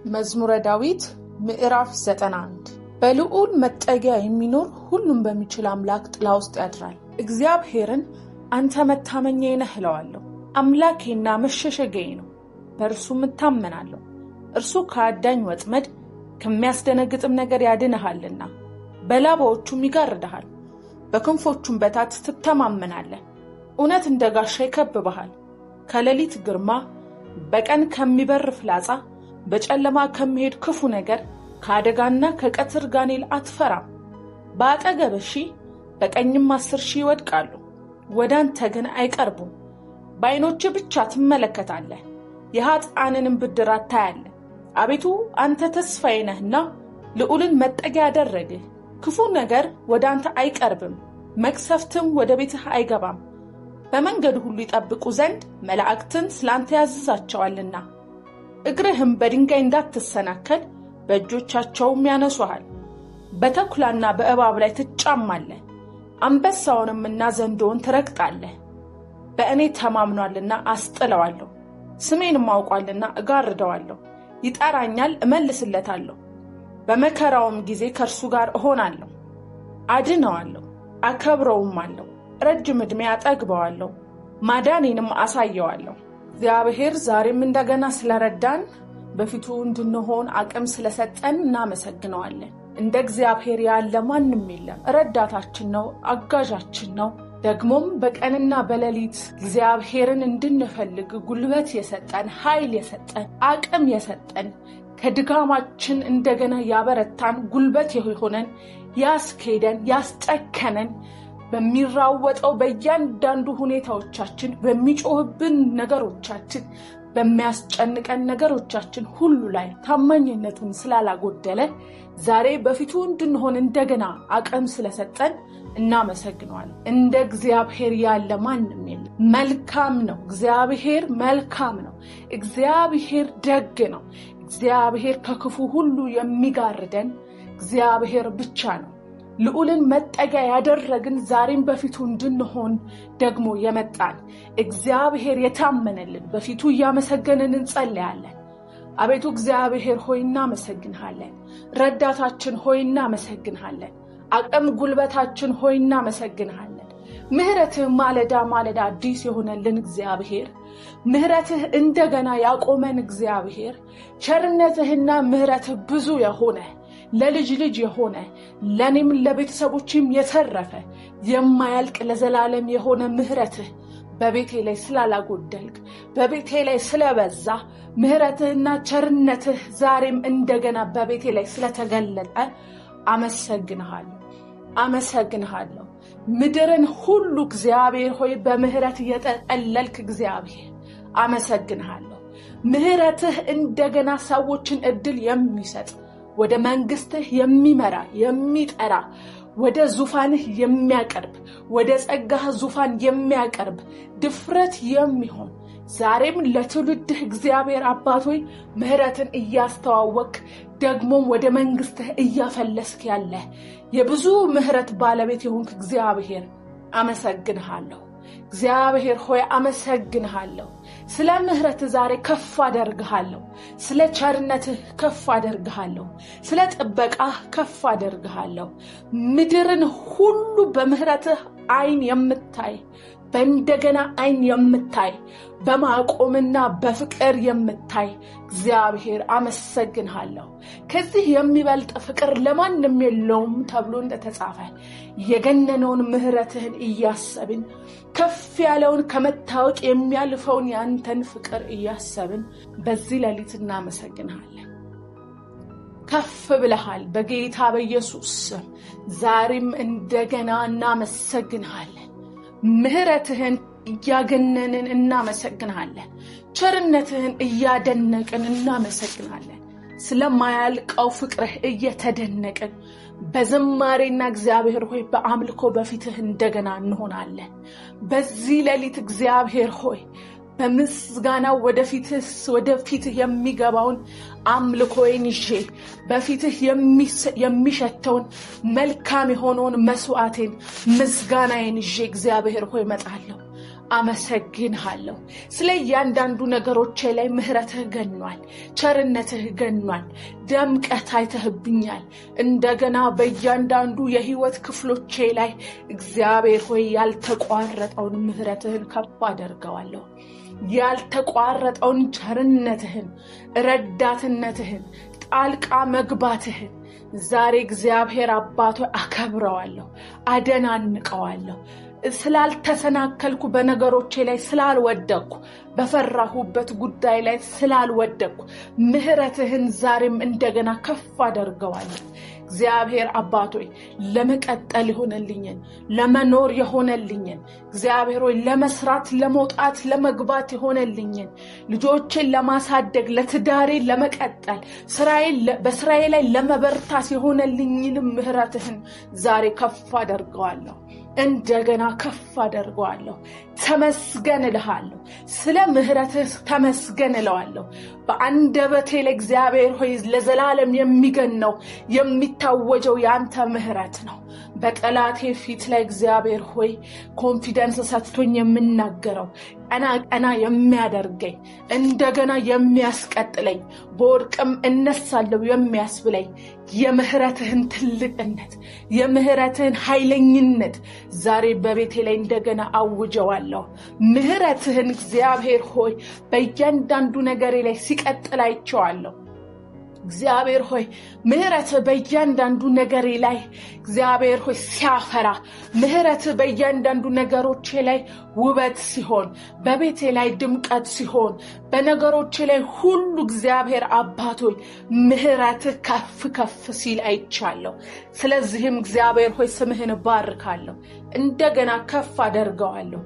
መዝሙረ ዳዊት ምዕራፍ 91 በልዑል መጠጊያ የሚኖር ሁሉም በሚችል አምላክ ጥላ ውስጥ ያድራል። እግዚአብሔርን አንተ መታመኛዬ ነህ እለዋለሁ። አምላኬና መሸሸጊያዬ ነው፣ በእርሱም እታመናለሁ። እርሱ ከአዳኝ ወጥመድ ከሚያስደነግጥም ነገር ያድንሃልና፣ በላባዎቹም ይጋርድሃል፣ በክንፎቹም በታች ትተማመናለህ። እውነት እንደ ጋሻ ይከብብሃል። ከሌሊት ግርማ፣ በቀን ከሚበር ፍላጻ፣ በጨለማ ከሚሄድ ክፉ ነገር፣ ከአደጋና ከቀትር ጋኔል አትፈራም። በአጠገብህ 1000 በቀኝም 10,000 ይወድቃሉ፣ ወደ አንተ ግን አይቀርቡም። በዓይኖችህ ብቻ ትመለከታለህ፣ የኃጥአንንም ብድራት ታያለህ። አቤቱ አንተ ተስፋዬ ነህና ልዑልን መጠጊያ አደረግህ። ክፉ ነገር ወደ አንተ አይቀርብም፣ መቅሰፍትም ወደ ቤትህ አይገባም። በመንገድ ሁሉ ይጠብቁ ዘንድ መላእክትን ስላንተ ያዝዛቸዋልና፣ እግርህም በድንጋይ እንዳትሰናከል በእጆቻቸውም ያነሱሃል። በተኩላና በእባብ ላይ ትጫማለህ፣ አንበሳውንምና ዘንዶውን ትረግጣለህ። በእኔ ተማምኗልና አስጥለዋለሁ፣ ስሜንም አውቋልና እጋርደዋለሁ። ይጠራኛል፣ እመልስለታለሁ። በመከራውም ጊዜ ከእርሱ ጋር እሆናለሁ፣ አድነዋለሁ፣ አከብረውማለሁ። ረጅም ዕድሜ አጠግበዋለሁ፣ ማዳኔንም አሳየዋለሁ። እግዚአብሔር ዛሬም እንደገና ስለረዳን በፊቱ እንድንሆን አቅም ስለሰጠን እናመሰግነዋለን። እንደ እግዚአብሔር ያለ ማንም የለም። ረዳታችን ነው፣ አጋዣችን ነው። ደግሞም በቀንና በሌሊት እግዚአብሔርን እንድንፈልግ ጉልበት የሰጠን፣ ኃይል የሰጠን፣ አቅም የሰጠን፣ ከድካማችን እንደገና ያበረታን፣ ጉልበት የሆነን፣ ያስኬደን፣ ያስጨከነን፣ በሚራወጠው በእያንዳንዱ ሁኔታዎቻችን፣ በሚጮህብን ነገሮቻችን፣ በሚያስጨንቀን ነገሮቻችን ሁሉ ላይ ታማኝነቱን ስላላጎደለ ዛሬ በፊቱ እንድንሆን እንደገና አቅም ስለሰጠን እናመሰግነዋለን። እንደ እግዚአብሔር ያለ ማንም የለም። መልካም ነው፣ እግዚአብሔር መልካም ነው። እግዚአብሔር ደግ ነው። እግዚአብሔር ከክፉ ሁሉ የሚጋርደን እግዚአብሔር ብቻ ነው። ልዑልን መጠጊያ ያደረግን ዛሬም በፊቱ እንድንሆን ደግሞ የመጣን እግዚአብሔር የታመነልን በፊቱ እያመሰገንን እንጸልያለን። አቤቱ እግዚአብሔር ሆይ እናመሰግንሃለን። ረዳታችን ሆይ እናመሰግንሃለን። አቅም ጉልበታችን ሆይ እናመሰግንሃለን። ምሕረትህ ማለዳ ማለዳ አዲስ የሆነልን እግዚአብሔር፣ ምሕረትህ እንደገና ያቆመን እግዚአብሔር፣ ቸርነትህና ምሕረትህ ብዙ የሆነ ለልጅ ልጅ የሆነ ለኔም ለቤተሰቦችም የተረፈ የማያልቅ ለዘላለም የሆነ ምሕረትህ በቤቴ ላይ ስላላጎደልክ፣ በቤቴ ላይ ስለበዛ፣ ምሕረትህና ቸርነትህ ዛሬም እንደገና በቤቴ ላይ ስለተገለጠ አመሰግንሃለሁ። ምድርን ሁሉ እግዚአብሔር ሆይ በምሕረት የጠቀለልክ እግዚአብሔር አመሰግንሃለሁ። ምሕረትህ እንደገና ሰዎችን ዕድል የሚሰጥ፣ ወደ መንግስትህ የሚመራ የሚጠራ፣ ወደ ዙፋንህ የሚያቀርብ፣ ወደ ጸጋህ ዙፋን የሚያቀርብ ድፍረት የሚሆን ዛሬም ለትውልድህ እግዚአብሔር አባት ሆይ ምሕረትን እያስተዋወቅ ደግሞም ወደ መንግስትህ እያፈለስክ ያለ የብዙ ምሕረት ባለቤት የሆንክ እግዚአብሔር አመሰግንሃለሁ። እግዚአብሔር ሆይ አመሰግንሃለሁ። ስለ ምሕረትህ ዛሬ ከፍ አደርግሃለሁ። ስለ ቸርነትህ ከፍ አደርግሃለሁ። ስለ ጥበቃህ ከፍ አደርግሃለሁ። ምድርን ሁሉ በምሕረትህ ዓይን የምታይ፣ በእንደገና ዓይን የምታይ፣ በማቆምና በፍቅር የምታይ እግዚአብሔር አመሰግንሃለሁ። ከዚህ የሚበልጥ ፍቅር ለማንም የለውም ተብሎ እንደተጻፈ የገነነውን ምሕረትህን እያሰብን፣ ከፍ ያለውን ከመታወቅ የሚያልፈውን ያንተን ፍቅር እያሰብን በዚህ ሌሊት እናመሰግንሃለን። ከፍ ብለሃል በጌታ በኢየሱስ ስም። ዛሬም እንደገና እናመሰግንሃለን። ምሕረትህን እያገነንን እናመሰግንሃለን። ቸርነትህን እያደነቅን እናመሰግንሃለን። ስለማያልቀው ፍቅርህ እየተደነቅን በዝማሬና እግዚአብሔር ሆይ በአምልኮ በፊትህ እንደገና እንሆናለን። በዚህ ሌሊት እግዚአብሔር ሆይ በምስጋና ወደፊትህ የሚገባውን አምልኮዬን ይዤ በፊትህ የሚሸተውን መልካም የሆነውን መስዋዕቴን ምስጋናዬን ይዤ እግዚአብሔር ሆይ እመጣለሁ። አመሰግንሃለሁ። ስለ እያንዳንዱ ነገሮቼ ላይ ምህረትህ ገኗል፣ ቸርነትህ ገኗል፣ ደምቀህ ታይተህብኛል። እንደገና በእያንዳንዱ የህይወት ክፍሎቼ ላይ እግዚአብሔር ሆይ ያልተቋረጠውን ምህረትህን ከፍ አደርገዋለሁ። ያልተቋረጠውን ቸርነትህን፣ ረዳትነትህን፣ ጣልቃ መግባትህን ዛሬ እግዚአብሔር አባቶ አከብረዋለሁ፣ አደናንቀዋለሁ። ስላልተሰናከልኩ በነገሮቼ ላይ ስላልወደቅኩ በፈራሁበት ጉዳይ ላይ ስላልወደቅኩ ምህረትህን ዛሬም እንደገና ከፍ አደርገዋለሁ። እግዚአብሔር አባቶይ ለመቀጠል ይሆነልኝን ለመኖር ይሆነልኝን እግዚአብሔር ሆይ ለመስራት ለመውጣት ለመግባት ይሆነልኝን ልጆችን ለማሳደግ ለትዳሬ ለመቀጠል በስራዬ ላይ ለመበርታት ይሆነልኝን ምህረትህን ዛሬ ከፍ አደርገዋለሁ፣ እንደገና ከፍ አደርገዋለሁ። ተመስገን እልሃለሁ፣ ስለ ምህረትህ ተመስገን እለዋለሁ። በአንደበቴ ለእግዚአብሔር ሆይ ለዘላለም የሚገነው የሚታወጀው ያንተ ምህረት ነው። በጠላቴ ፊት ላይ እግዚአብሔር ሆይ ኮንፊደንስ ሰጥቶኝ የምናገረው ቀና የሚያደርገኝ እንደገና የሚያስቀጥለኝ በወድቅም እነሳለሁ የሚያስብለኝ የምህረትህን ትልቅነት የምህረትህን ኃይለኝነት ዛሬ በቤቴ ላይ እንደገና አውጀዋለሁ። ምህረትህን እግዚአብሔር ሆይ በእያንዳንዱ ነገሬ ላይ ሲቀጥል አይቼዋለሁ። እግዚአብሔር ሆይ ምህረት በእያንዳንዱ ነገሬ ላይ እግዚአብሔር ሆይ ሲያፈራ ምህረት በእያንዳንዱ ነገሮቼ ላይ ውበት ሲሆን በቤቴ ላይ ድምቀት ሲሆን በነገሮቼ ላይ ሁሉ እግዚአብሔር አባቶይ ምህረት ከፍ ከፍ ሲል አይቻለሁ። ስለዚህም እግዚአብሔር ሆይ ስምህን ባርካለሁ፣ እንደገና ከፍ አደርገዋለሁ።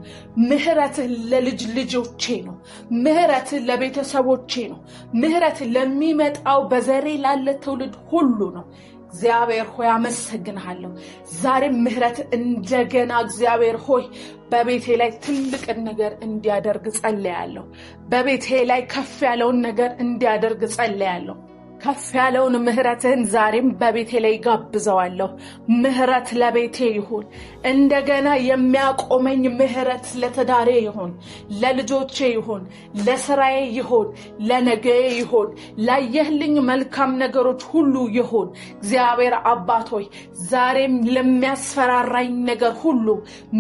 ምህረት ለልጅ ልጆቼ ነው፣ ምህረት ለቤተሰቦቼ ነው፣ ምህረት ለሚመጣው በዘሬ ላለ ትውልድ ሁሉ ነው። እግዚአብሔር ሆይ አመሰግንሃለሁ። ዛሬም ምህረት እንደገና እግዚአብሔር ሆይ በቤቴ ላይ ትልቅ ነገር እንዲያደርግ ጸልያለሁ። በቤቴ ላይ ከፍ ያለውን ነገር እንዲያደርግ ጸልያለሁ። ከፍ ያለውን ምህረትህን ዛሬም በቤቴ ላይ ጋብዘዋለሁ። ምህረት ለቤቴ ይሁን፣ እንደገና የሚያቆመኝ ምህረት ለትዳሬ ይሁን፣ ለልጆቼ ይሁን፣ ለስራዬ ይሁን፣ ለነገዬ ይሁን፣ ላየህልኝ መልካም ነገሮች ሁሉ ይሁን። እግዚአብሔር አባቶይ ዛሬም ለሚያስፈራራኝ ነገር ሁሉ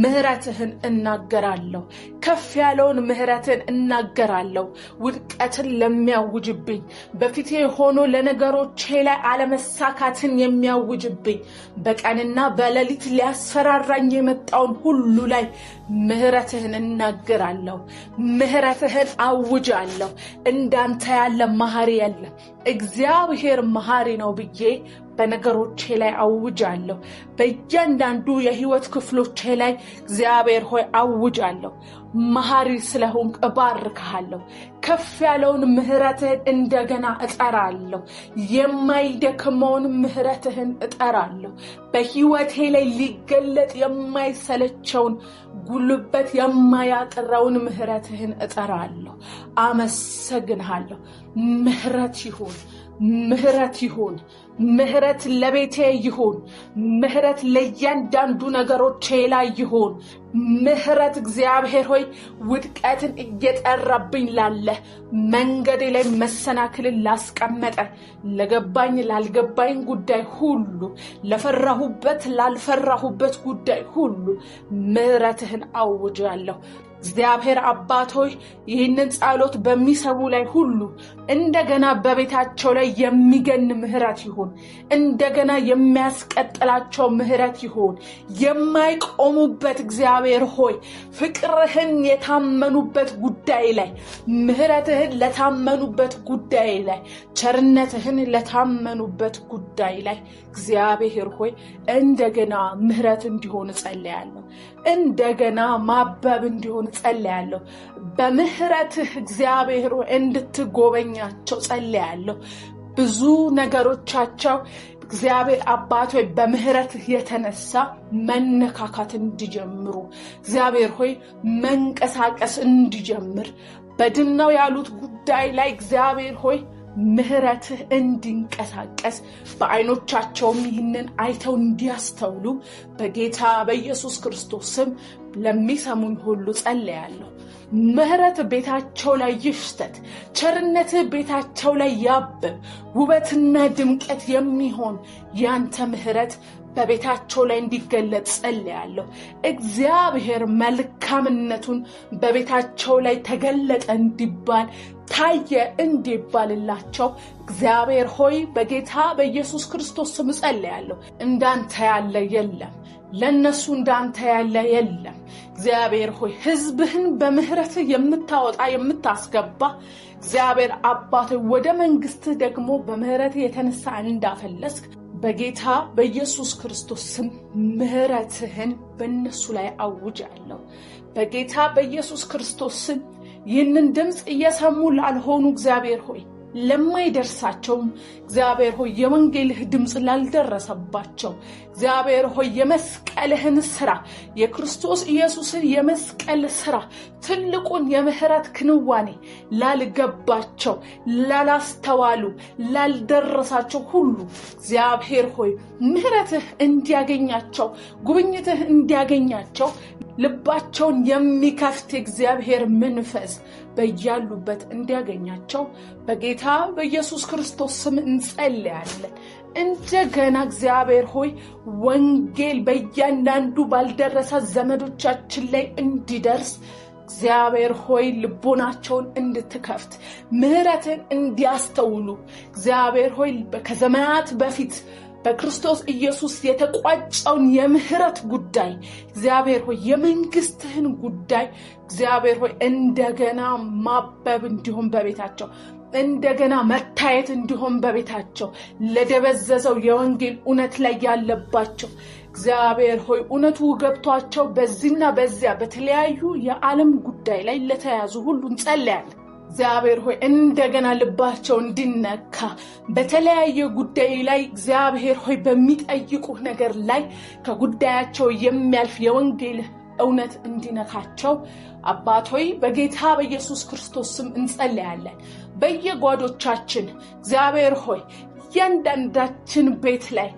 ምህረትህን እናገራለሁ። ከፍ ያለውን ምህረትን እናገራለሁ። ውድቀትን ለሚያውጅብኝ በፊቴ ሆኖ ለነገሮቼ ላይ አለመሳካትን የሚያውጅብኝ በቀንና በሌሊት ሊያስፈራራኝ የመጣውን ሁሉ ላይ ምህረትህን እናገራለሁ። ምህረትህን አውጃለሁ። እንዳንተ ያለ መሐሪ የለም። እግዚአብሔር መሐሪ ነው ብዬ በነገሮቼ ላይ አውጃለሁ። በእያንዳንዱ የህይወት ክፍሎቼ ላይ እግዚአብሔር ሆይ አውጃለሁ። መሐሪ ስለሆንክ እባርክሃለሁ። ከፍ ያለውን ምህረትህን እንደገና እጠራለሁ። የማይደክመውን ምህረትህን እጠራለሁ። በህይወቴ ላይ ሊገለጥ የማይሰለቸውን ጉልበት የማያጥረውን ምህረትህን እጠራለሁ። አመሰግንሃለሁ። ምህረት ይሁን፣ ምህረት ይሁን፣ ምህረት ለቤቴ ይሁን፣ ምህረት ለእያንዳንዱ ነገሮቼ ላይ ይሁን። ምህረት እግዚአብሔር ሆይ ውድቀትን እየጠራብኝ ላለ መንገዴ ላይ መሰናክልን ላስቀመጠ ለገባኝ ላልገባኝ ጉዳይ ሁሉ ለፈራሁበት ላልፈራሁበት ጉዳይ ሁሉ ምህረትህን አውጃለሁ። እግዚአብሔር አባት ሆይ ይህንን ጸሎት በሚሰሙ ላይ ሁሉ እንደገና በቤታቸው ላይ የሚገን ምህረት ይሁን፣ እንደገና የሚያስቀጥላቸው ምህረት ይሁን። የማይቆሙበት እግዚአብሔር ሆይ ፍቅርህን የታመኑበት ጉዳይ ላይ ምህረትህን ለታመኑበት ጉዳይ ላይ ቸርነትህን ለታመኑበት ጉዳይ ላይ እግዚአብሔር ሆይ እንደገና ምህረት እንዲሆን ጸልያለሁ። እንደገና ማበብ እንዲሆን ጸልያለሁ። በምህረትህ እግዚአብሔር ሆይ እንድትጎበኛቸው ጸልያለሁ። ብዙ ነገሮቻቸው እግዚአብሔር አባት ሆይ በምህረትህ የተነሳ መነካካት እንዲጀምሩ እግዚአብሔር ሆይ መንቀሳቀስ እንዲጀምር በድነው ያሉት ጉዳይ ላይ እግዚአብሔር ሆይ ምህረትህ እንዲንቀሳቀስ በዓይኖቻቸውም ይህንን አይተው እንዲያስተውሉ በጌታ በኢየሱስ ክርስቶስ ስም ለሚሰሙኝ ሁሉ ጸልያለሁ። ምህረት ቤታቸው ላይ ይፍሰት፣ ቸርነት ቤታቸው ላይ ያብብ። ውበትና ድምቀት የሚሆን ያንተ ምህረት በቤታቸው ላይ እንዲገለጽ ጸልያለሁ። እግዚአብሔር መልካምነቱን በቤታቸው ላይ ተገለጠ እንዲባል ታየ እንዲባልላቸው እግዚአብሔር ሆይ በጌታ በኢየሱስ ክርስቶስ ስም ጸልያለሁ። እንዳንተ ያለ የለም፣ ለነሱ እንዳንተ ያለ የለም። እግዚአብሔር ሆይ ሕዝብህን በምህረት የምታወጣ የምታስገባ እግዚአብሔር አባት ወደ መንግስትህ ደግሞ በምህረት የተነሳ እንዳፈለስክ በጌታ በኢየሱስ ክርስቶስ ስም ምህረትህን በእነሱ ላይ አውጃለሁ። በጌታ በኢየሱስ ክርስቶስ ስም ይህንን ድምፅ እየሰሙ ላልሆኑ እግዚአብሔር ሆይ ለማይደርሳቸው እግዚአብሔር ሆይ የወንጌልህ ድምፅ ላልደረሰባቸው እግዚአብሔር ሆይ የመስቀልህን ስራ የክርስቶስ ኢየሱስን የመስቀል ስራ ትልቁን የምህረት ክንዋኔ ላልገባቸው ላላስተዋሉ ላልደረሳቸው ሁሉ እግዚአብሔር ሆይ ምህረትህ እንዲያገኛቸው ጉብኝትህ እንዲያገኛቸው ልባቸውን የሚከፍት እግዚአብሔር መንፈስ በያሉበት እንዲያገኛቸው በጌታ በኢየሱስ ክርስቶስ ስም እንጸልያለን። እንደገና እግዚአብሔር ሆይ ወንጌል በእያንዳንዱ ባልደረሰ ዘመዶቻችን ላይ እንዲደርስ እግዚአብሔር ሆይ ልቦናቸውን እንድትከፍት ምህረትን እንዲያስተውሉ እግዚአብሔር ሆይ ከዘመናት በፊት በክርስቶስ ኢየሱስ የተቋጨውን የምህረት ጉዳይ እግዚአብሔር ሆይ የመንግስትህን ጉዳይ እግዚአብሔር ሆይ እንደገና ማበብ እንዲሆን በቤታቸው እንደገና መታየት እንዲሆን በቤታቸው ለደበዘዘው የወንጌል እውነት ላይ ያለባቸው እግዚአብሔር ሆይ እውነቱ ገብቷቸው በዚህና በዚያ በተለያዩ የዓለም ጉዳይ ላይ ለተያዙ ሁሉ እንጸልያለን። እግዚአብሔር ሆይ እንደገና ልባቸው እንዲነካ በተለያየ ጉዳይ ላይ እግዚአብሔር ሆይ በሚጠይቁህ ነገር ላይ ከጉዳያቸው የሚያልፍ የወንጌል እውነት እንዲነካቸው አባት ሆይ በጌታ በኢየሱስ ክርስቶስ ስም እንጸልያለን። በየጓዶቻችን እግዚአብሔር ሆይ እያንዳንዳችን ቤት ላይ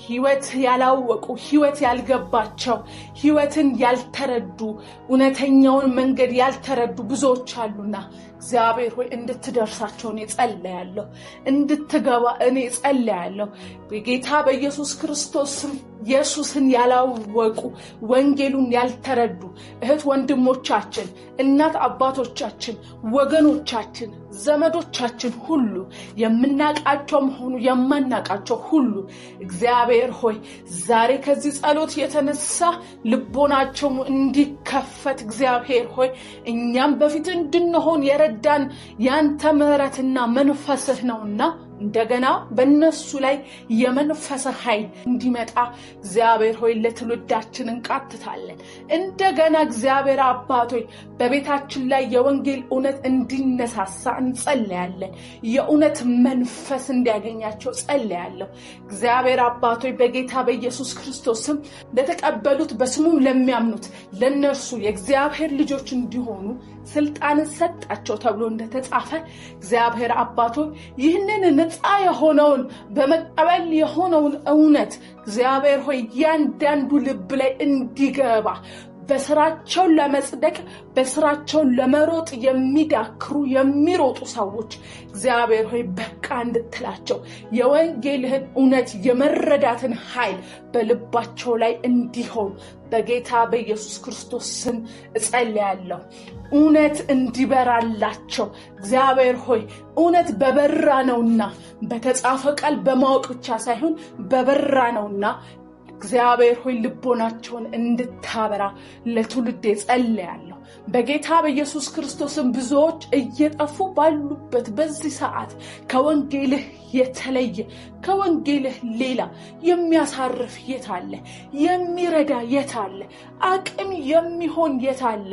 ሕይወት ያላወቁ ሕይወት ያልገባቸው ሕይወትን ያልተረዱ እውነተኛውን መንገድ ያልተረዱ ብዙዎች አሉና እግዚአብሔር ሆይ እንድትደርሳቸው እኔ ጸልያለሁ፣ እንድትገባ እኔ ጸልያለሁ። በጌታ በኢየሱስ ክርስቶስ ስም ኢየሱስን ያላወቁ ወንጌሉን ያልተረዱ እህት ወንድሞቻችን፣ እናት አባቶቻችን፣ ወገኖቻችን፣ ዘመዶቻችን ሁሉ የምናቃቸው ሆኑ የማናቃቸው ሁሉ እግዚአብሔር ሆይ ዛሬ ከዚህ ጸሎት የተነሳ ልቦናቸው እንዲከፈት እግዚአብሔር ሆይ እኛም በፊት እንድንሆን የረዳን ያንተ ምህረትና መንፈስህ ነውና እንደገና በእነሱ ላይ የመንፈስ ኃይል እንዲመጣ እግዚአብሔር ሆይ ለትውልዳችን እንቃትታለን። እንደገና እግዚአብሔር አባት ሆይ በቤታችን ላይ የወንጌል እውነት እንዲነሳሳ እንጸልያለን። የእውነት መንፈስ እንዲያገኛቸው ጸልያለሁ። እግዚአብሔር አባት ሆይ በጌታ በኢየሱስ ክርስቶስ ስም ለተቀበሉት በስሙም ለሚያምኑት ለነርሱ የእግዚአብሔር ልጆች እንዲሆኑ ስልጣን ሰጣቸው ተብሎ እንደተጻፈ እግዚአብሔር አባት ሆይ ይህንን ነፃ የሆነውን በመቀበል የሆነውን እውነት እግዚአብሔር ሆይ ያንዳንዱ ልብ ላይ እንዲገባ በስራቸው ለመጽደቅ በስራቸው ለመሮጥ የሚዳክሩ የሚሮጡ ሰዎች እግዚአብሔር ሆይ በቃ እንድትላቸው የወንጌልህን እውነት የመረዳትን ኃይል በልባቸው ላይ እንዲሆን በጌታ በኢየሱስ ክርስቶስ ስም እጸልያለሁ። እውነት እንዲበራላቸው እግዚአብሔር ሆይ እውነት በበራ ነውና በተጻፈ ቃል በማወቅ ብቻ ሳይሆን በበራ ነውና እግዚአብሔር ሆይ ልቦናቸውን እንድታበራ ለትውልድ ጸልያለሁ። በጌታ በኢየሱስ ክርስቶስም ብዙዎች እየጠፉ ባሉበት በዚህ ሰዓት ከወንጌልህ የተለየ ከወንጌልህ ሌላ የሚያሳርፍ የት አለ? የሚረዳ የት አለ? አቅም የሚሆን የት አለ?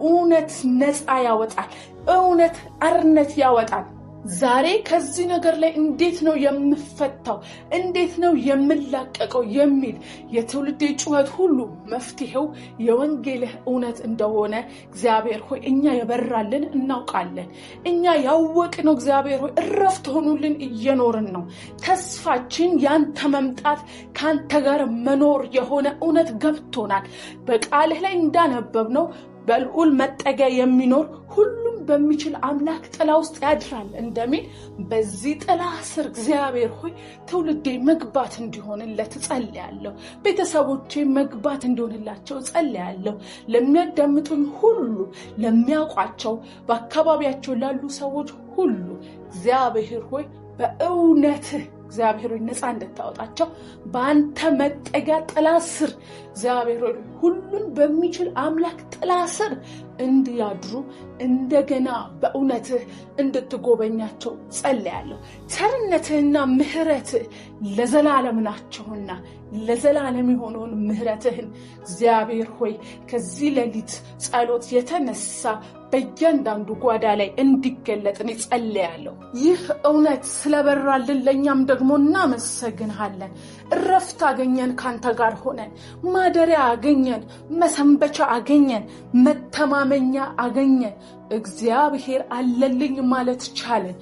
እውነት ነፃ ያወጣል። እውነት አርነት ያወጣል። ዛሬ ከዚህ ነገር ላይ እንዴት ነው የምፈታው እንዴት ነው የምላቀቀው የሚል የትውልድ ጩኸት ሁሉ መፍትሄው የወንጌልህ እውነት እንደሆነ እግዚአብሔር ሆይ እኛ የበራልን እናውቃለን እኛ ያወቅነው እግዚአብሔር ሆይ እረፍት ሆኑልን እየኖርን ነው ተስፋችን ያንተ መምጣት ካንተ ጋር መኖር የሆነ እውነት ገብቶናል በቃልህ ላይ እንዳነበብነው በልዑል መጠጊያ የሚኖር ሁሉም በሚችል አምላክ ጥላ ውስጥ ያድራል እንደሚል በዚህ ጥላ ስር እግዚአብሔር ሆይ ትውልዴ መግባት እንዲሆንለት ጸልያለሁ ቤተሰቦቼ መግባት እንዲሆንላቸው ጸልያለሁ ለሚያዳምጡኝ ሁሉ ለሚያውቋቸው በአካባቢያቸው ላሉ ሰዎች ሁሉ እግዚአብሔር ሆይ በእውነት እግዚአብሔር ሆይ ነፃ እንድታወጣቸው በአንተ መጠጊያ ጥላ ስር እግዚአብሔር ሆይ ሁሉን በሚችል አምላክ ጥላ ስር እንዲያድሩ እንደገና በእውነትህ እንድትጎበኛቸው ጸልያለሁ ቸርነትህና ምህረትህ ለዘላለም ናቸውና ለዘላለም የሆነውን ምህረትህን እግዚአብሔር ሆይ ከዚህ ሌሊት ጸሎት የተነሳ በእያንዳንዱ ጓዳ ላይ እንዲገለጥን ጸልያለሁ ይህ እውነት ስለበራልን ለኛም ደግሞ እናመሰግንሃለን እረፍት አገኘን ካንተ ጋር ሆነን ማደሪያ አገኘን መሰንበቻ አገኘን መተማመኛ አገኘን እግዚአብሔር አለልኝ ማለት ቻለን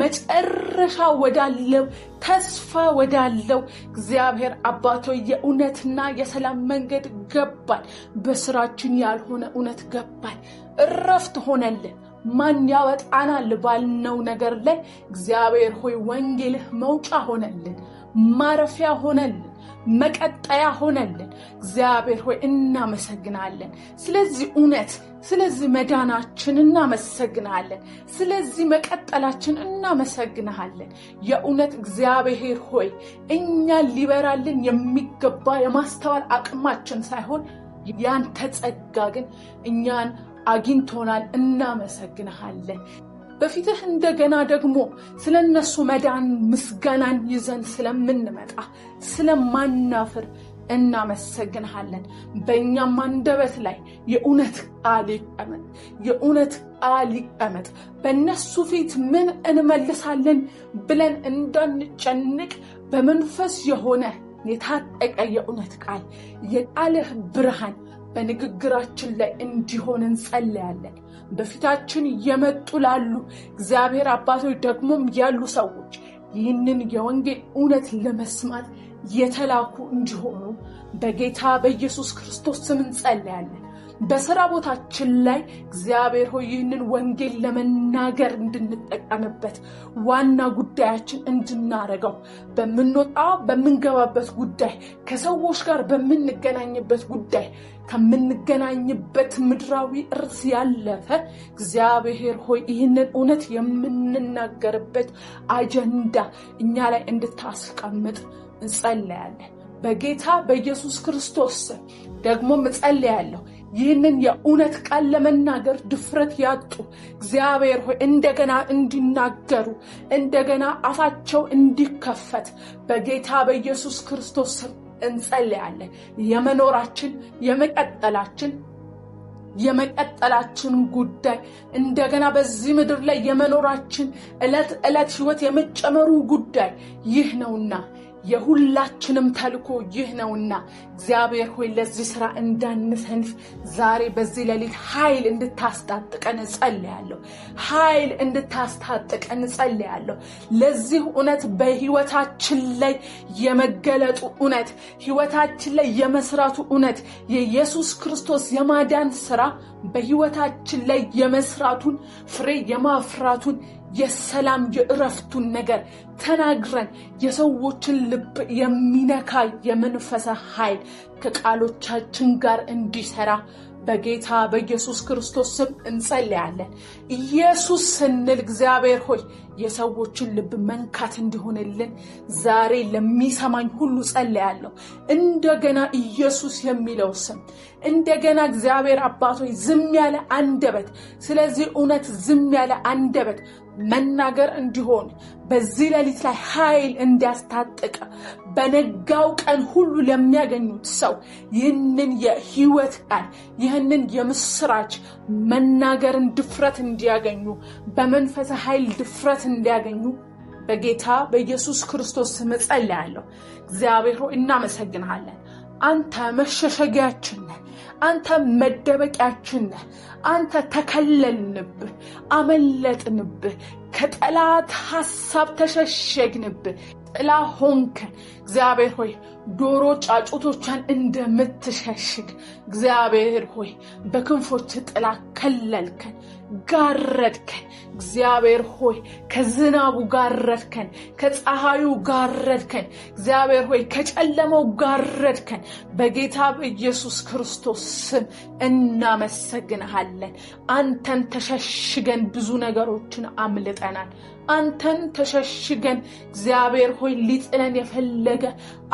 መጨረሻ ወዳለው ተስፋ ወዳለው እግዚአብሔር አባቶ የእውነትና የሰላም መንገድ ገባን በስራችን ያልሆነ እውነት ገባን እረፍት ሆነልን ማን ያወጣናል ባልነው ነገር ላይ እግዚአብሔር ሆይ ወንጌልህ መውጫ ሆነልን ማረፊያ ሆነልን መቀጠያ ሆነልን እግዚአብሔር ሆይ እናመሰግናለን ስለዚህ እውነት ስለዚህ መዳናችን እናመሰግናለን ስለዚህ መቀጠላችን እናመሰግናለን የእውነት እግዚአብሔር ሆይ እኛ ሊበራልን የሚገባ የማስተዋል አቅማችን ሳይሆን ያንተ ጸጋ ግን እኛን አግኝቶናል እናመሰግናለን በፊትህ እንደገና ደግሞ ስለነሱ መዳን ምስጋናን ይዘን ስለምንመጣ ስለማናፍር እናመሰግናለን በእኛም አንደበት ላይ የእውነት ቃል ይቀመጥ በእነሱ ፊት ምን እንመልሳለን ብለን እንዳንጨንቅ በመንፈስ የሆነ የታጠቀ የእውነት ቃል የቃልህ ብርሃን በንግግራችን ላይ እንዲሆን እንጸልያለን በፊታችን የመጡ ላሉ እግዚአብሔር አባቶች ደግሞም ያሉ ሰዎች ይህንን የወንጌል እውነት ለመስማት የተላኩ እንዲሆኑ በጌታ በኢየሱስ ክርስቶስ ስም እንጸልያለን በሥራ ቦታችን ላይ እግዚአብሔር ሆይ ይህንን ወንጌል ለመናገር እንድንጠቀምበት ዋና ጉዳያችን እንድናረገው በመንወጣው በመንገባበት ጉዳይ ከሰዎች ጋር በመንገናኝበት ጉዳይ ከምንገናኝበት ምድራዊ እርስ ያለፈ እግዚአብሔር ሆይ ይህንን እውነት የምንናገርበት አጀንዳ እኛ ላይ እንድታስቀምጥ እንጸልያለን በጌታ በኢየሱስ ክርስቶስ ደግሞ እንጸልያለሁ ይህንን የእውነት ቃል ለመናገር ድፍረት ያጡ እግዚአብሔር ሆይ እንደገና እንዲናገሩ እንደገና አፋቸው እንዲከፈት በጌታ በኢየሱስ ክርስቶስ እንጸልያለን የመኖራችን የመቀጠላችን ጉዳይ እንደገና በዚህ ምድር ላይ የመኖራችን ዕለት ህይወት የመጨመሩ ጉዳይ ይህ ነውና የሁላችንም ተልኮ ይህ ነውና እግዚአብሔር ሆይ ለዚህ ሥራ እንዳንሰንፍ ዛሬ በዚህ ሌሊት ኃይል እንድታስታጥቀን ጸልያለሁ ኃይል እንድታስታጥቀን ጸልያለሁ ለዚህ እውነት በህይወታችን ላይ የመገለጡ እውነት ህይወታችን ላይ የመስራቱ እውነት የኢየሱስ ክርስቶስ የማዳን ሥራ በህይወታችን ላይ የመስራቱን ፍሬ የማፍራቱን የሰላም የእረፍቱን ነገር ተናግረን የሰዎችን ልብ የሚነካ የመንፈስ ኃይል ከቃሎቻችን ጋር እንዲሰራ በጌታ በኢየሱስ ክርስቶስ ስም እንጸልያለን ኢየሱስ ስንል እግዚአብሔር ሆይ የሰዎችን ልብ መንካት እንዲሆንልን ዛሬ ለሚሰማኝ ሁሉ ጸልያለሁ እንደገና ኢየሱስ የሚለው ስም እንደገና እግዚአብሔር አባቶይ ዝም ያለ አንደበት ስለዚህ እውነት ዝም ያለ አንደበት መናገር እንዲሆን በዚህ ሌሊት ላይ ኃይል እንዲያስታጥቅ በነጋው ቀን ሁሉ ለሚያገኙት ሰው ይህንን የሕይወት ቃል ይህንን የምስራች መናገርን ድፍረት እንዲያገኙ በመንፈስ ኃይል ድፍረት እንዲያገኙ በጌታ በኢየሱስ ክርስቶስ ስም ጸልያለሁ። እግዚአብሔር ሆይ እናመሰግንሃለን። አንተ መሸሸጊያችን ነህ። አንተ መደበቂያችን ነህ። አንተ ተከለልንብህ፣ አመለጥንብህ፣ ከጠላት ሐሳብ ተሸሸግንብህ፣ ጥላ ሆንከን። እግዚአብሔር ሆይ ዶሮ ጫጩቶቿን እንደምትሸሽግ እግዚአብሔር ሆይ በክንፎች ጥላ ከለልከን፣ ጋረድከን። እግዚአብሔር ሆይ ከዝናቡ ጋረድከን፣ ከፀሐዩ ጋረድከን። እግዚአብሔር ሆይ ከጨለማው ጋረድከን። በጌታ በኢየሱስ ክርስቶስ ስም እናመሰግንሃለን። አንተን ተሸሽገን ብዙ ነገሮችን አምልጠናል። አንተን ተሸሽገን እግዚአብሔር ሆይ ሊጥለን የፈለገ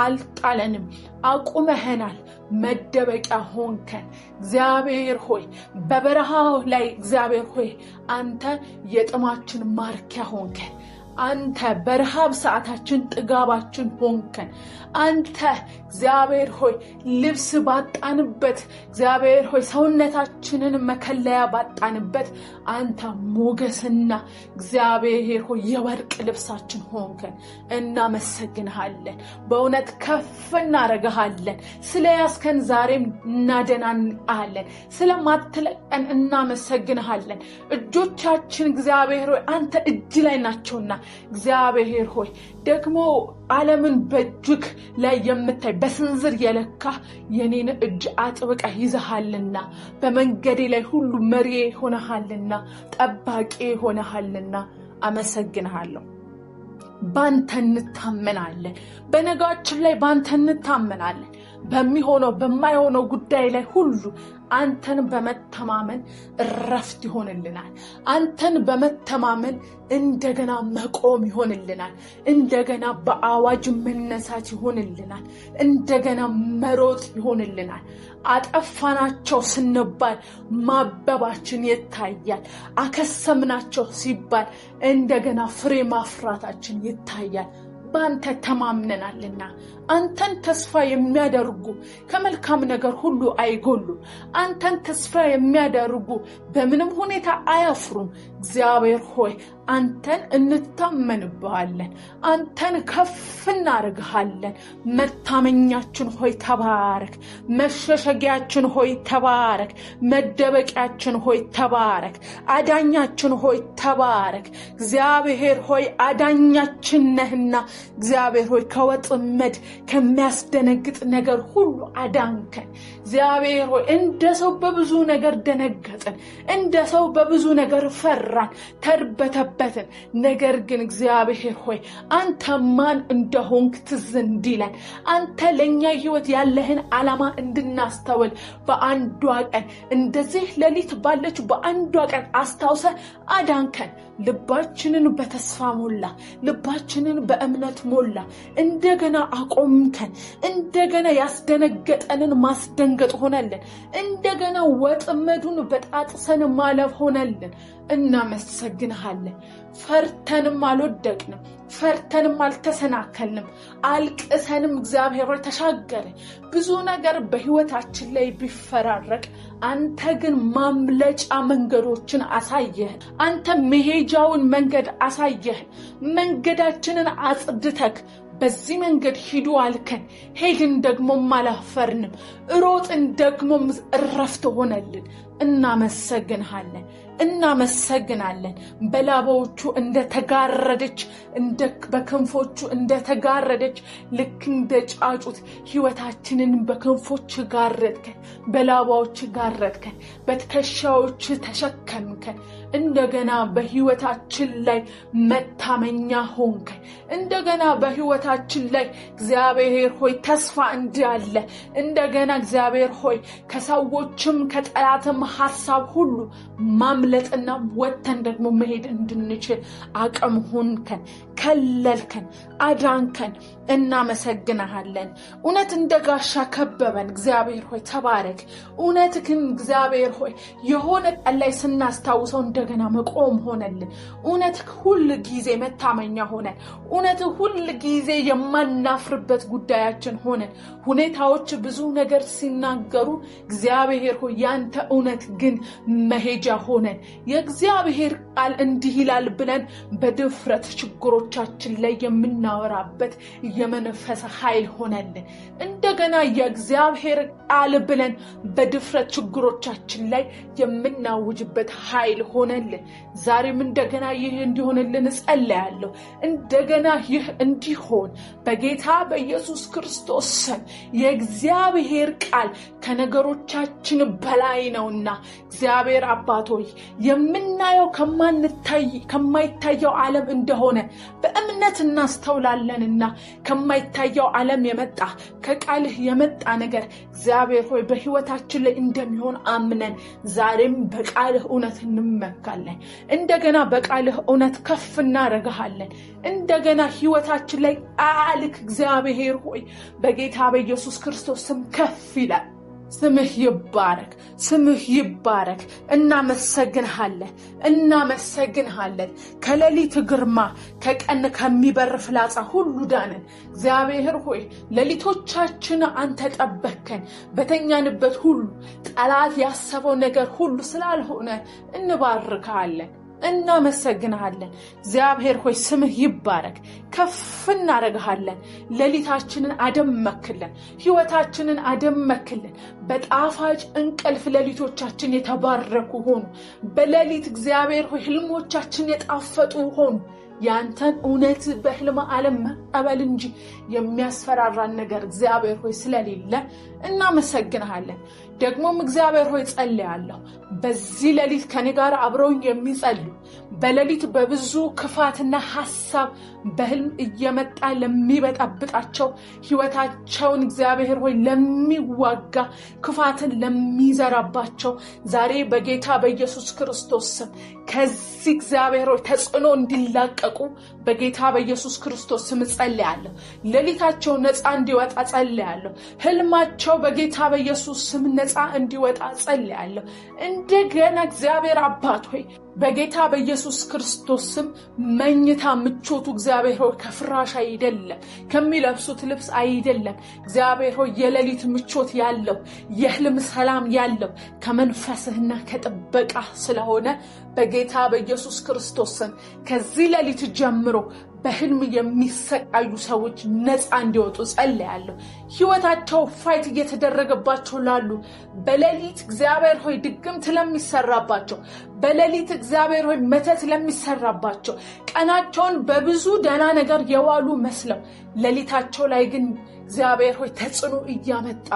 አልጣለንም፣ አቁመህናል። መደበቂያ ሆንከን። እግዚአብሔር ሆይ በበረሃው ላይ እግዚአብሔር ሆይ አንተ የጥማችን ማርኪያ ሆንከን። አንተ በረሃብ ሰዓታችን ጥጋባችን ሆንከን። አንተ እግዚአብሔር ሆይ ልብስ ባጣንበት እግዚአብሔር ሆይ ሰውነታችንን መከለያ ባጣንበት አንተ ሞገስና እግዚአብሔር ሆይ የወርቅ ልብሳችን ሆንከን። እናመሰግንሃለን። በእውነት ከፍ እናረጋሃለን። ስለያዝከን ዛሬም እናደናንቃለን። ስለማትለቀን እናመሰግንሃለን። እጆቻችን እግዚአብሔር ሆይ አንተ እጅ ላይ ናቸውና እግዚአብሔር ሆይ ደግሞ ዓለምን በእጅክ ላይ የምታይ በስንዝር የለካ የኔን እጅ አጥብቀህ ይዘሃልና በመንገዴ ላይ ሁሉ መሪዬ ሆነሃልና ጠባቂ ሆነሃልና አመሰግንሃለሁ። ባንተ እንታመናለን። በነጋችን ላይ ባንተ እንታመናለን። በሚሆነው በማይሆነው ጉዳይ ላይ ሁሉ አንተን በመተማመን እረፍት ይሆንልናል። አንተን በመተማመን እንደገና መቆም ይሆንልናል። እንደገና በአዋጅ መነሳት ይሆንልናል። እንደገና መሮጥ ይሆንልናል። አጠፋናቸው ስንባል ማበባችን ይታያል። አከሰምናቸው ሲባል እንደገና ፍሬ ማፍራታችን ይታያል። ባንተ ተማምነናልና አንተን ተስፋ የሚያደርጉ ከመልካም ነገር ሁሉ አይጎሉም። አንተን ተስፋ የሚያደርጉ በምንም ሁኔታ አያፍሩም። እግዚአብሔር ሆይ አንተን እንታመንብሃለን። አንተን ከፍ እናርግሃለን። መታመኛችን ሆይ ተባረክ። መሸሸጊያችን ሆይ ተባረክ። መደበቂያችን ሆይ ተባረክ። አዳኛችን ሆይ ተባረክ። እግዚአብሔር ሆይ አዳኛችን ነህና እግዚአብሔር ሆይ ከወጥመድ ከሚያስደነግጥ ነገር ሁሉ አዳንከን። እግዚአብሔር ሆይ እንደ ሰው በብዙ ነገር ደነገጥን፣ እንደ ሰው በብዙ ነገር ፈራን፣ ተርበተበትን። ነገር ግን እግዚአብሔር ሆይ አንተ ማን እንደሆንክ ትዝ እንዲለን አንተ ለኛ ሕይወት ያለህን ዓላማ እንድናስተውል በአንዷ ቀን እንደዚህ ሌሊት ባለች በአንዷ ቀን አስታውሰ አዳንከን። ልባችንን በተስፋ ሞላ፣ ልባችንን በእምነት ሞላ። እንደገና አቆምከን። እንደገና ያስደነገጠንን ማስደንገጥ ሆነልን። እንደገና ወጥመዱን በጣጥሰን ማለፍ ሆነልን። እናመሰግንሃለን። ፈርተንም አልወደቅንም፣ ፈርተንም አልተሰናከልንም፣ አልቅሰንም እግዚአብሔር ሆይ ተሻገርን። ብዙ ነገር በሕይወታችን ላይ ቢፈራረቅ አንተ ግን ማምለጫ መንገዶችን አሳየህን። አንተ መሄጃውን መንገድ አሳየህን። መንገዳችንን አጽድተክ በዚህ መንገድ ሂዱ አልከን። ሄድን ደግሞም አላፈርንም። ሮጥን ደግሞም እረፍት ሆነልን። እናመሰግንሃለን፣ እናመሰግናለን። በላባዎቹ እንደተጋረደች በክንፎቹ እንደተጋረደች ልክ እንደ ጫጩት ሕይወታችንን በክንፎች ጋረድከን፣ በላባዎች ጋረድከን፣ በትከሻዎች ተሸከምከን። እንደገና በሕይወታችን ላይ መታመኛ ሆንከን። እንደገና በሕይወታችን ላይ እግዚአብሔር ሆይ ተስፋ እንዳለ እንደገና እግዚአብሔር ሆይ ከሰዎችም ከጠላትም ሐሳብ ሁሉ ማምለጥና ወጥተን ደግሞ መሄድ እንድንችል አቅም ሆንከን፣ ከለልከን፣ አዳንከን። እናመሰግንሃለን። እውነት እንደ ጋሻ ከበበን። እግዚአብሔር ሆይ ተባረክ። እውነትህን እግዚአብሔር ሆይ የሆነ ቀን ላይ ስናስታውሰው እንደገና መቆም ሆነልን። እውነትህ ሁል ጊዜ መታመኛ ሆነን፣ እውነትህ ሁል ጊዜ የማናፍርበት ጉዳያችን ሆነን፣ ሁኔታዎች ብዙ ነገር ሲናገሩ እግዚአብሔር ሆይ ያንተ እውነት ግን መሄጃ ሆነን፣ የእግዚአብሔር ቃል እንዲህ ይላል ብለን በድፍረት ችግሮቻችን ላይ የምናወራበት የመንፈስ ኃይል ሆነልን። እንደገና የእግዚአብሔር ቃል ብለን በድፍረት ችግሮቻችን ላይ የምናውጅበት ኃይል ሆነልን። ዛሬም እንደገና ይህ እንዲሆንልን ጸልያለሁ። እንደገና ይህ እንዲሆን በጌታ በኢየሱስ ክርስቶስ ስም የእግዚአብሔር ቃል ከነገሮቻችን በላይ ነውና እግዚአብሔር አባት ሆይ የምናየው ከማይታየው ዓለም እንደሆነ በእምነት እናስተውላለንና ከማይታየው ዓለም የመጣ ከቃልህ የመጣ ነገር እግዚአብሔር ሆይ በህይወታችን ላይ እንደሚሆን አምነን ዛሬም በቃልህ እውነት እንመካለን። እንደገና በቃልህ እውነት ከፍ እናደርግሃለን። እንደገና ህይወታችን ላይ ቃልህ እግዚአብሔር ሆይ በጌታ በኢየሱስ ክርስቶስ ስም ከፍ ይላል። ስምህ ይባረክ፣ ስምህ ይባረክ። እናመሰግንሃለን። ከሌሊት ግርማ ከቀን ከሚበር ፍላጻ ሁሉ ዳንን። እግዚአብሔር ሆይ ሌሊቶቻችን አንተ ጠበከን። በተኛንበት ሁሉ ጠላት ያሰበው ነገር ሁሉ ስላልሆነ እንባርካለን፣ እናመሰግንሃለን። እግዚአብሔር ሆይ ስምህ ይባረክ። ከፍ እናደርግሃለን። ሌሊታችንን አደመክልን፣ ህይወታችንን አደመክልን። በጣፋጭ እንቅልፍ ሌሊቶቻችን የተባረኩ ሆኑ። በሌሊት እግዚአብሔር ሆይ ህልሞቻችን የጣፈጡ ሆኑ። ያንተን እውነት በህልም ዓለም መቀበል እንጂ የሚያስፈራራን ነገር እግዚአብሔር ሆይ ስለሌለ እናመሰግንሃለን። ደግሞም እግዚአብሔር ሆይ ጸልያለሁ በዚህ ሌሊት ከኔ ጋር አብረውኝ የሚጸልዩ በሌሊት በብዙ ክፋትና ሐሳብ በህልም እየመጣ ለሚበጣብጣቸው ህይወታቸውን እግዚአብሔር ሆይ ለሚዋጋ ክፋትን ለሚዘራባቸው ዛሬ በጌታ በኢየሱስ ክርስቶስ ስም ከዚህ እግዚአብሔር ሆይ ተጽዕኖ እንዲላቀቁ በጌታ በኢየሱስ ክርስቶስ ስም ጸልያለሁ። ሌሊታቸው ነፃ እንዲወጣ ጸልያለሁ። ህልማቸው በጌታ በኢየሱስ ስም ነፃ እንዲወጣ ጸልያለሁ። እንደገና እግዚአብሔር አባት ሆይ በጌታ በኢየሱስ ክርስቶስ ስም መኝታ ምቾቱ እግዚአብሔር ሆይ ከፍራሽ አይደለም፣ ከሚለብሱት ልብስ አይደለም። እግዚአብሔር ሆይ የሌሊት ምቾት ያለው የህልም ሰላም ያለው ከመንፈስህና ከጥበቃ ስለሆነ በጌታ በኢየሱስ ክርስቶስ ስም ከዚህ ሌሊት ጀምሮ በህልም የሚሰቃዩ ሰዎች ነፃ እንዲወጡ ጸልያለሁ። ህይወታቸው ፋይት እየተደረገባቸው ላሉ በሌሊት እግዚአብሔር ሆይ ድግምት ለሚሰራባቸው በሌሊት እግዚአብሔር ሆይ መተት ለሚሰራባቸው ቀናቸውን በብዙ ደህና ነገር የዋሉ መስለው ሌሊታቸው ላይ ግን እግዚአብሔር ሆይ ተጽዕኖ እያመጣ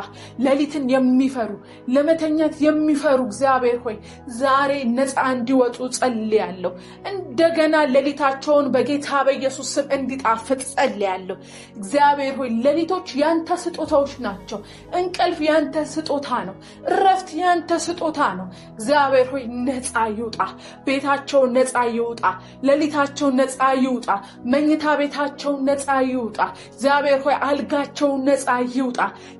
ሌሊትን የሚፈሩ ለመተኛት የሚፈሩ እግዚአብሔር ሆይ ዛሬ ነፃ እንዲወጡ ጸልያለሁ። እንደገና ሌሊታቸውን በጌታ በኢየሱስ ስም እንዲጣፍጥ ጸልያለሁ። እግዚአብሔር ሆይ ሌሊቶች ያንተ ስጦታዎች ናቸው። እንቅልፍ ያንተ ስጦታ ነው። እረፍት ያንተ ስጦታ ነው። እግዚአብሔር ሆይ ነፃ ይውጣ። ቤታቸው ነፃ ይውጣ። ሌሊታቸው ነፃ ይውጣ። መኝታ ቤታቸው ነፃ ይውጣ። እግዚአብሔር ሆይ አልጋቸው ነፃ ይውጣ።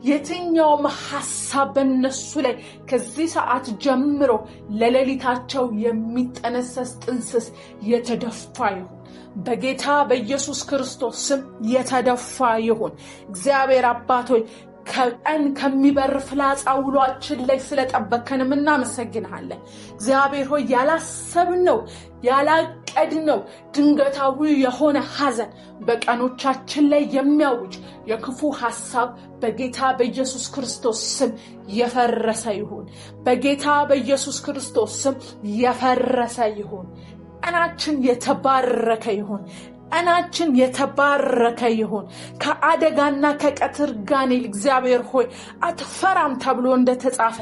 የትኛውም ሐሳብ በእነሱ ላይ ከዚህ ሰዓት ጀምሮ ለሌሊታቸው የሚጠነሰስ ጥንስስ የተደፋ ይሁን። በጌታ በኢየሱስ ክርስቶስ ስም የተደፋ ይሁን። እግዚአብሔር አባት ሆይ ከቀን ከሚበር ፍላጻ ውሏችን ላይ ስለጠበከንም እናመሰግንሃለን። እግዚአብሔር ሆይ ያላሰብነው ያላቀድነው ድንገታዊ የሆነ ሐዘን በቀኖቻችን ላይ የሚያውጅ የክፉ ሐሳብ በጌታ በኢየሱስ ክርስቶስ ስም የፈረሰ ይሁን። በጌታ በኢየሱስ ክርስቶስ ስም የፈረሰ ይሁን። ቀናችን የተባረከ ይሁን። ቀናችን የተባረከ ይሁን። ከአደጋና ከቀትር ጋኔል እግዚአብሔር ሆይ አትፈራም ተብሎ እንደተጻፈ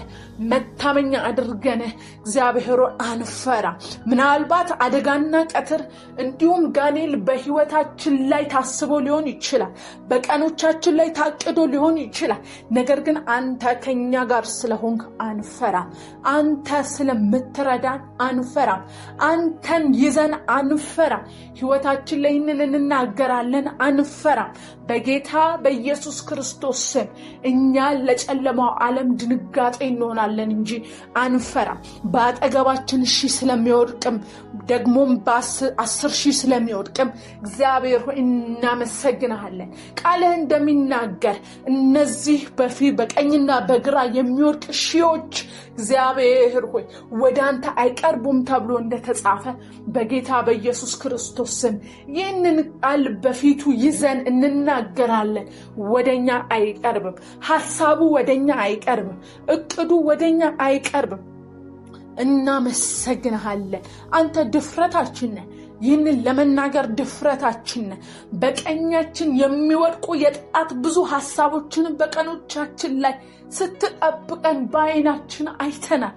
መታመኛ አድርገን እግዚአብሔር አንፈራ። ምናልባት አደጋና ቀትር እንዲሁም ጋኔል በህይወታችን ላይ ታስቦ ሊሆን ይችላል፣ በቀኖቻችን ላይ ታቅዶ ሊሆን ይችላል። ነገር ግን አንተ ከኛ ጋር ስለሆንክ አንፈራም። አንተ ስለምትረዳን አንፈራም። አንተን ይዘን አንፈራም። ህይወታችን ላይ ይህንን እንናገራለን፣ አንፈራም። በጌታ በኢየሱስ ክርስቶስ ስም እኛ ለጨለማው ዓለም ድንጋጤ እንሆናለን እንጂ አንፈራም። በአጠገባችን 1000 ስለሚወድቅም ደግሞም በ10,000 ስለሚወድቅም እግዚአብሔር ሆይ እናመሰግናለን። ቃልህ እንደሚናገር እነዚህ በቀኝና በግራ የሚወድቅ ሺዎች እግዚአብሔር ሆይ ወደ አንተ አይቀርቡም ተብሎ እንደተጻፈ በጌታ በኢየሱስ ክርስቶስ ስም ይህንን ቃል በፊቱ ይዘን እንናገራለን። ወደኛ አይቀርብም፣ ሐሳቡ ወደኛ አይቀርብም፣ እቅዱ ወደኛ አይቀርብም። እናመሰግናለን። አንተ ድፍረታችን ነህ። ይህንን ለመናገር ድፍረታችን ነህ። በቀኛችን የሚወድቁ የጠላት ብዙ ሐሳቦችን በቀኖቻችን ላይ ስትጠብቀን በዓይናችን አይተናል።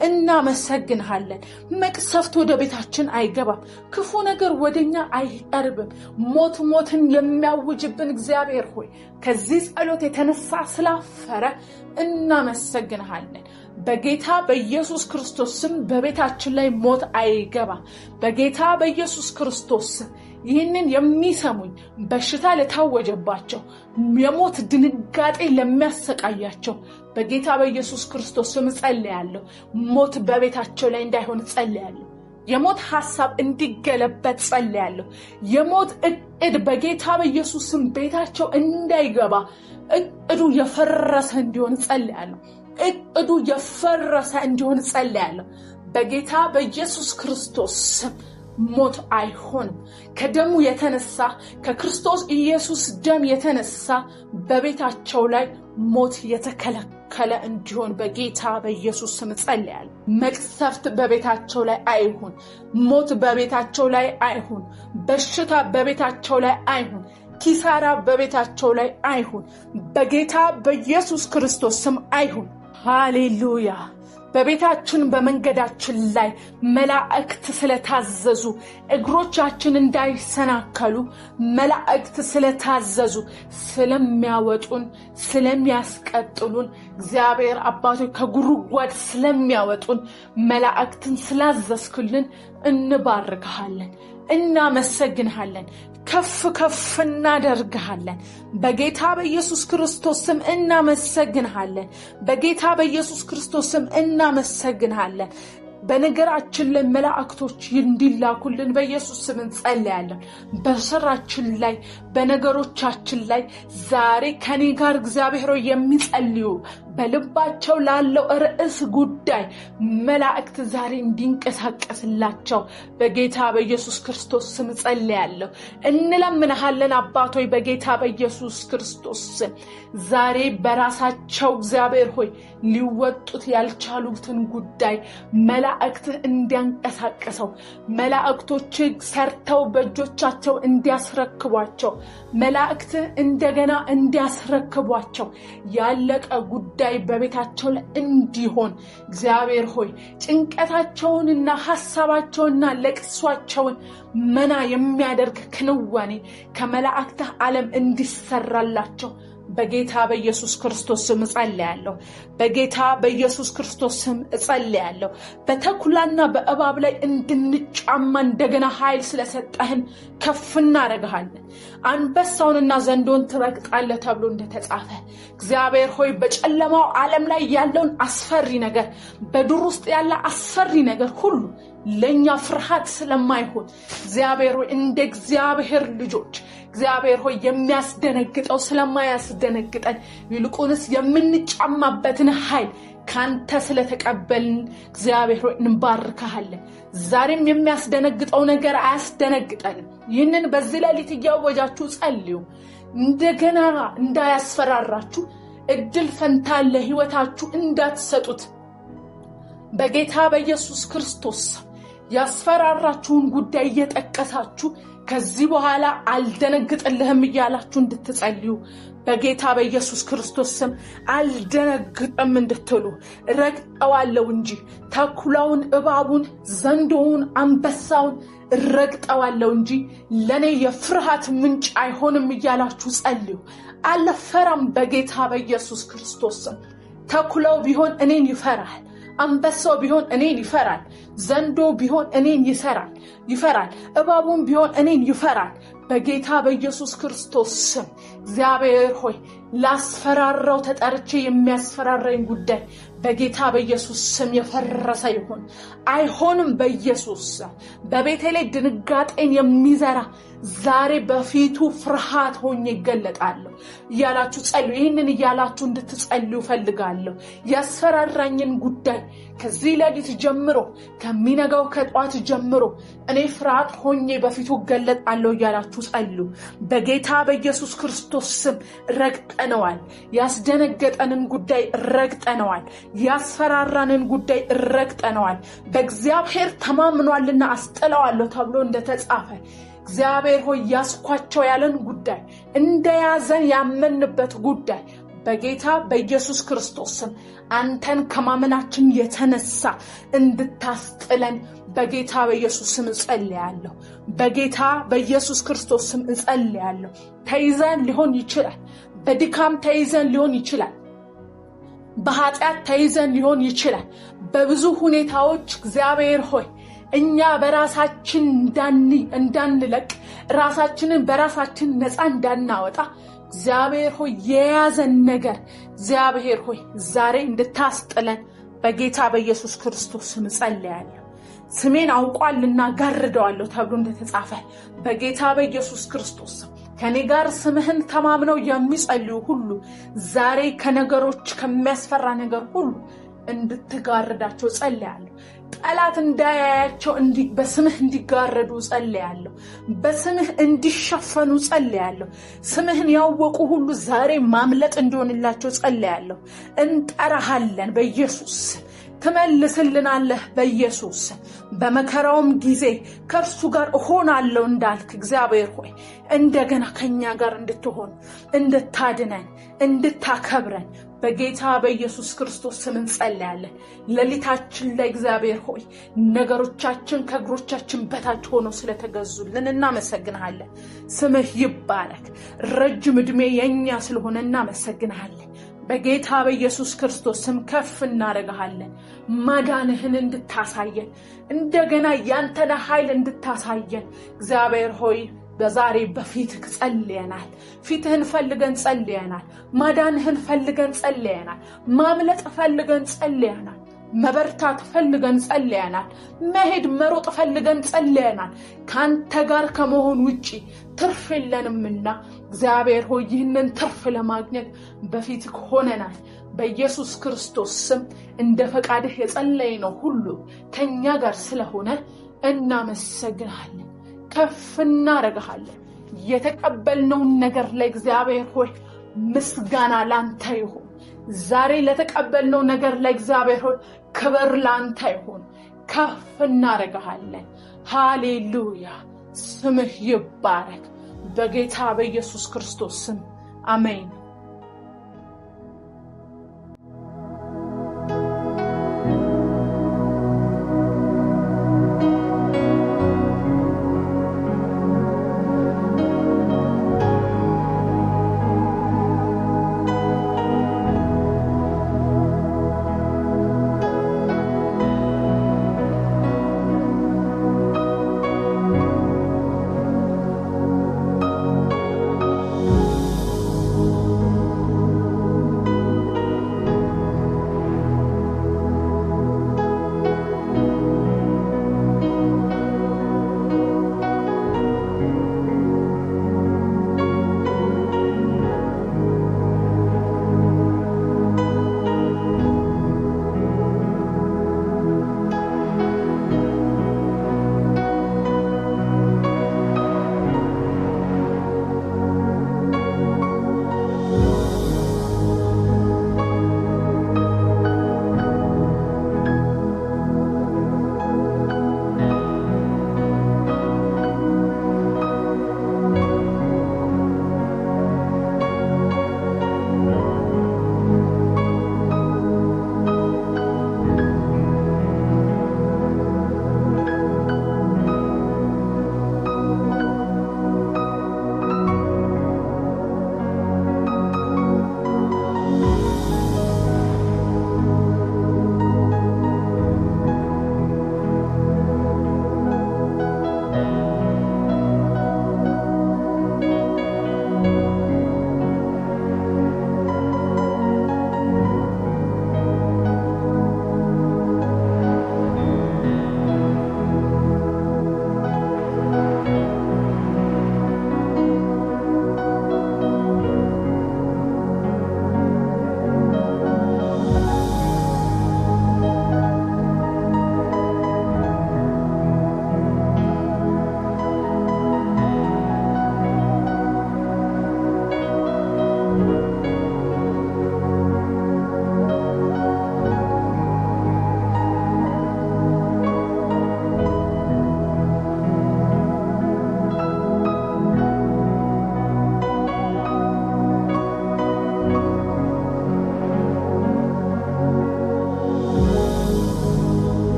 እናመሰግንሃለን። መቅሰፍት ወደ ቤታችን አይገባም። ክፉ ነገር ወደኛ አይቀርብም። ሞትን የሚያውጅብን እግዚአብሔር ሆይ ከዚህ ጸሎት የተነሳ ስላፈረ እናመሰግንሃለን። በጌታ በኢየሱስ ክርስቶስ ስም በቤታችን ላይ ሞት አይገባም። በጌታ በኢየሱስ ክርስቶስ ስም ይህንን የሚሰሙኝ በሽታ ለታወጀባቸው፣ የሞት ድንጋጤ ለሚያሰቃያቸው በጌታ በኢየሱስ ክርስቶስ ስም ጸልያለሁ። ሞት በቤታቸው ላይ እንዳይሆን ጸልያለሁ። የሞት ሐሳብ እንዲገለበጥ ጸልያለሁ። የሞት እቅድ በጌታ በኢየሱስ ስም ቤታቸው እንዳይገባ እቅዱ የፈረሰ እንዲሆን ጸልያለሁ። በጌታ በኢየሱስ ክርስቶስ ስም ሞት አይሆንም። ከደሙ የተነሳ ከክርስቶስ ኢየሱስ ደም የተነሳ በቤታቸው ላይ ሞት የተከለከለ እንዲሆን በጌታ በኢየሱስ ስም ጸልያለሁ። መቅሰፍት በቤታቸው ላይ አይሁን። ሞት በቤታቸው ላይ አይሁን። በሽታ በቤታቸው ላይ አይሁን። ኪሳራ በቤታቸው ላይ አይሁን። በጌታ በኢየሱስ ክርስቶስ ስም አይሁን። ሃሌሉያ። በቤታችን በመንገዳችን ላይ መላእክት ስለታዘዙ እግሮቻችን እንዳይሰናከሉ መላእክት ስለታዘዙ ስለሚያወጡን ስለሚያስቀጥሉን እግዚአብሔር አባቶች ከጉድጓድ ስለሚያወጡን መላእክትን ስላዘዝክልን እንባርክሃለን፣ እናመሰግንሃለን፣ ከፍ እናደርግሃለን። በጌታ በኢየሱስ ክርስቶስ ስም እናመሰግንሃለን። በጌታ በኢየሱስ ክርስቶስ ስም እናመሰግንሃለን። በነገራችን ላይ መላእክቶች እንዲላኩልን በኢየሱስ ስም እንጸልያለን። በስራችን ላይ በነገሮቻችን ላይ ዛሬ ከኔ ጋር እግዚአብሔር የሚጸልዩ በልባቸው ላለው ርዕስ ጉዳይ መላእክት ዛሬ እንዲንቀሳቀስላቸው በጌታ በኢየሱስ ክርስቶስ ስም ጸልያለሁ። እንለምንሃለን አባት ሆይ በጌታ በኢየሱስ ክርስቶስ ስም ዛሬ በራሳቸው እግዚአብሔር ሆይ ሊወጡት ያልቻሉትን ጉዳይ መላእክት እንዲያንቀሳቀሰው መላእክቶች ሰርተው በእጆቻቸው እንዲያስረክቧቸው መላእክት እንደገና እንዲያስረክቧቸው ያለቀ ጉዳይ በቤታቸው ላይ እንዲሆን እግዚአብሔር ሆይ ጭንቀታቸውንና ሐሳባቸውንና ለቅሷቸውን መና የሚያደርግ ክንዋኔ ከመላእክት ዓለም እንዲሰራላቸው በጌታ በኢየሱስ ክርስቶስ ስም ጸልያለሁ። በጌታ በኢየሱስ ክርስቶስ ስም ጸልያለሁ። በተኩላና በእባብ ላይ እንድንጫማ እንደገና ኃይል ስለሰጠህን ከፍ እናደርግሃለን። አንበሳውንና ዘንዶን ትረግጣለህ ተብሎ እንደተጻፈ እግዚአብሔር ሆይ በጨለማው ዓለም ላይ ያለውን አስፈሪ ነገር በዱር ውስጥ ያለ አስፈሪ ነገር ሁሉ ለኛ ፍርሃት ስለማይሆን እግዚአብሔር ሆይ እንደ እግዚአብሔር ልጆች እግዚአብሔር ሆይ የሚያስደነግጠው ስለማያስደነግጠን ይልቁንስ የምንጫማበትን ኃይል ካንተ ስለተቀበልን እግዚአብሔር ሆይ እንባርካለን። ዛሬም የሚያስደነግጠው ነገር አያስደነግጠንም። ይህንን በዚህ ሌሊት እያወጃችሁ ጸልዩ። እንደገና እንዳያስፈራራችሁ እድል ፈንታ ለሕይወታችሁ እንዳትሰጡት በጌታ በኢየሱስ ክርስቶስ ያስፈራራችሁን ጉዳይ እየጠቀሳችሁ ከዚህ በኋላ አልደነግጥልህም እያላችሁ እንድትጸልዩ በጌታ በኢየሱስ ክርስቶስ ስም አልደነግጥም እንድትሉ ረግጠዋለሁ እንጂ ተኩላውን፣ እባቡን፣ ዘንዶውን፣ አንበሳውን ረግጠዋለሁ እንጂ ለኔ የፍርሃት ምንጭ አይሆንም እያላችሁ ጸልዩ። አልፈራም በጌታ በኢየሱስ ክርስቶስ ስም። ተኩላው ቢሆን እኔን ይፈራል፣ አንበሳው ቢሆን እኔን ይፈራል። ዘንዶ ቢሆን እኔን ይፈራል። እባቡም ቢሆን እኔን ይፈራል። በጌታ በኢየሱስ ክርስቶስ ስም እግዚአብሔር ሆይ ላስፈራራው ተጠርቼ የሚያስፈራራኝ ጉዳይ በጌታ በኢየሱስ ስም የፈረሰ ይሁን። አይሆንም በኢየሱስ ስም። በቤቴ ላይ ድንጋጤን የሚዘራ ዛሬ በፊቱ ፍርሃት ሆኜ ይገለጣለሁ እያላችሁ ጸልዩ። ይህንን እያላችሁ እንድትጸልዩ ፈልጋለሁ። ያስፈራራኝን ጉዳይ ከዚህ ሌሊት ጀምሮ ከሚነጋው ከጧት ጀምሮ እኔ ፍርሃት ሆኜ በፊቱ እገለጣለሁ እያላችሁ ጸልዩ። በጌታ በኢየሱስ ክርስቶስ ስም ረግጠነዋል። ያስደነገጠንን ጉዳይ ረግጠነዋል። ያስፈራራንን ጉዳይ ረግጠነዋል። በእግዚአብሔር ተማምኗልና አስጥለዋለሁ ተብሎ እንደተጻፈ እግዚአብሔር ሆይ ያስኳቸው ያለን ጉዳይ እንደያዘን ያመንበት ጉዳይ በጌታ በኢየሱስ ክርስቶስ ስም አንተን ከማመናችን የተነሳ እንድታስጥለን በጌታ በኢየሱስ ስም እጸልያለሁ። በጌታ በኢየሱስ ክርስቶስ ስም እጸልያለሁ። ተይዘን ሊሆን ይችላል። በድካም ተይዘን ሊሆን ይችላል። በኃጢአት ተይዘን ሊሆን ይችላል። በብዙ ሁኔታዎች እግዚአብሔር ሆይ እኛ በራሳችን እንዳንለቅ ራሳችንን በራሳችን ነፃ እንዳናወጣ እግዚአብሔር ሆይ የያዘን ነገር እግዚአብሔር ሆይ ዛሬ እንድታስጥለን በጌታ በኢየሱስ ክርስቶስ ስም ጸልያለሁ። ስሜን አውቋልና ጋርደዋለሁ ተብሎ እንደተጻፈ በጌታ በኢየሱስ ክርስቶስ ከኔ ጋር ስምህን ተማምነው የሚጸልዩ ሁሉ ዛሬ ከነገሮች ከሚያስፈራ ነገር ሁሉ እንድትጋርዳቸው ጸልያለሁ። ጠላት እንዳያያቸው በስምህ እንዲጋረዱ ጸልያለሁ። በስምህ እንዲሸፈኑ ጸልያለሁ። ስምህን ያወቁ ሁሉ ዛሬ ማምለጥ እንዲሆንላቸው ጸልያለሁ። እንጠራሃለን በኢየሱስ ትመልስልናለህ በኢየሱስ። በመከራውም ጊዜ ከእርሱ ጋር እሆናለሁ እንዳልክ እግዚአብሔር ሆይ እንደገና ከኛ ጋር እንድትሆን እንድታድነን እንድታከብረን በጌታ በኢየሱስ ክርስቶስ ስም እንጸልያለን። ሌሊታችን ላይ እግዚአብሔር ሆይ ነገሮቻችን ከእግሮቻችን በታች ሆነው ስለተገዙልን እናመሰግንሃለን። ስምህ ይባረክ። ረጅም ዕድሜ የኛ ስለሆነ እናመሰግንሃለን። በጌታ በኢየሱስ ክርስቶስ ስም ከፍ እናደርግሃለን። ማዳንህን እንድታሳየን እንደገና ያንተን ኃይል እንድታሳየን እግዚአብሔር ሆይ በዛሬ በፊትህ ጸልየናል። ፊትህን ፈልገን ጸልየናል። ማዳንህን ፈልገን ጸልየናል። ማምለጥ ፈልገን ጸልየናል። መበርታት ፈልገን ጸልየናል። መሄድ መሮጥ ፈልገን ጸልየናል። ካንተ ጋር ከመሆን ውጪ ትርፍ የለንምና እግዚአብሔር ሆይ ይህንን ትርፍ ለማግኘት በፊትህ ሆነናል። በኢየሱስ ክርስቶስ ስም እንደ ፈቃድህ የጸለይነው ሁሉ ከኛ ጋር ስለሆነ እናመሰግናለን። ከፍ እናደርግሃለን። የተቀበልነውን ነገር ለእግዚአብሔር ሆይ ምስጋና ላንተ ይሁን። ዛሬ ለተቀበልነው ነገር ለእግዚአብሔር ሆይ ክብር ላንተ ይሁን። ከፍ እናደርግሃለን። ሃሌሉያ። ስምህ ይባረክ። በጌታ በኢየሱስ ክርስቶስ ስም አሜን።